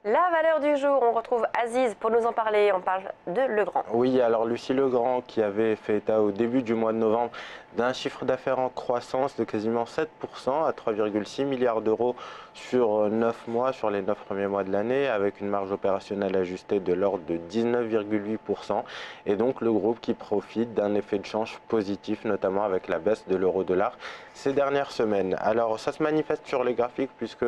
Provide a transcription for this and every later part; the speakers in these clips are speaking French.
La valeur du jour, on retrouve Aziz pour nous en parler. On parle de Legrand. Oui, alors Lucie Legrand qui avait fait état au début du mois de novembre d'un chiffre d'affaires en croissance de quasiment 7% à 3,6 milliards d'euros sur 9 mois, sur les 9 premiers mois de l'année, avec une marge opérationnelle ajustée de l'ordre de 19,8%. Et donc le groupe qui profite d'un effet de change positif, notamment avec la baisse de l'euro-dollar ces dernières semaines. Alors ça se manifeste sur les graphiques puisque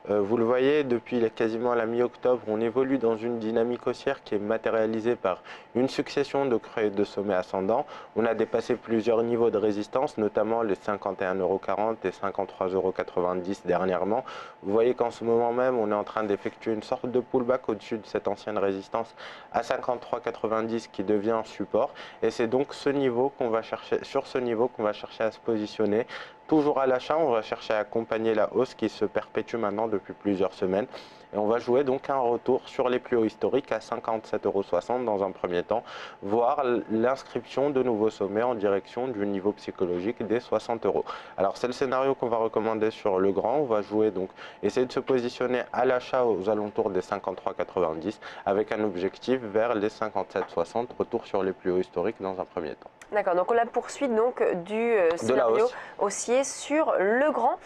vous le voyez, depuis quasiment la mi-octobre, on évolue dans une dynamique haussière qui est matérialisée par une succession de creux et de sommets ascendants. On a dépassé plusieurs niveaux de résistance, notamment les 51,40 € et 53,90 € dernièrement. Vous voyez qu'en ce moment même, on est en train d'effectuer une sorte de pullback au-dessus de cette ancienne résistance à 53,90 qui devient un support. Et c'est donc ce niveau qu'on va chercher, sur ce niveau qu'on va chercher à se positionner. Toujours à l'achat, on va chercher à accompagner la hausse qui se perpétue maintenant depuis plusieurs semaines. Et on va jouer donc un retour sur les plus hauts historiques à 57,60 € dans un premier temps, voire l'inscription de nouveaux sommets en direction du niveau psychologique des 60 €. Alors c'est le scénario qu'on va recommander sur Legrand. On va jouer donc, essayer de se positionner à l'achat aux alentours des 53,90 avec un objectif vers les 57,60, retour sur les plus hauts historiques dans un premier temps. D'accord, donc on la poursuite donc du De la scénario hausse. haussier sur Legrand.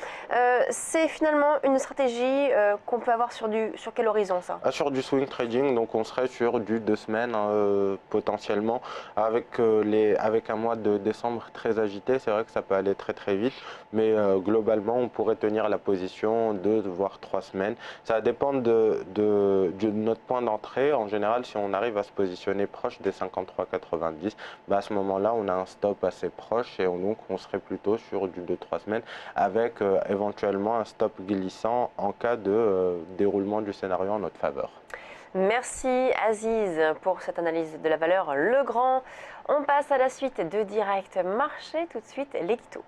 C'est finalement une stratégie qu'on peut avoir sur quel horizon ça? Sur du swing trading, donc on serait sur du 2 semaines potentiellement, avec un mois de décembre très agité. C'est vrai que ça peut aller très très vite, mais globalement on pourrait tenir la position 2 voire 3 semaines. Ça va dépendre de notre point d'entrée. En général, si on arrive à se positionner proche des 53,90, à ce moment-là on a un stop assez proche et donc on serait plutôt sur du 2-3 semaines avec éventuellement un stop glissant en cas de déroulement du scénario en notre faveur. Merci Aziz pour cette analyse de la valeur Legrand. On passe à la suite de Direct Marché, tout de suite l'édito.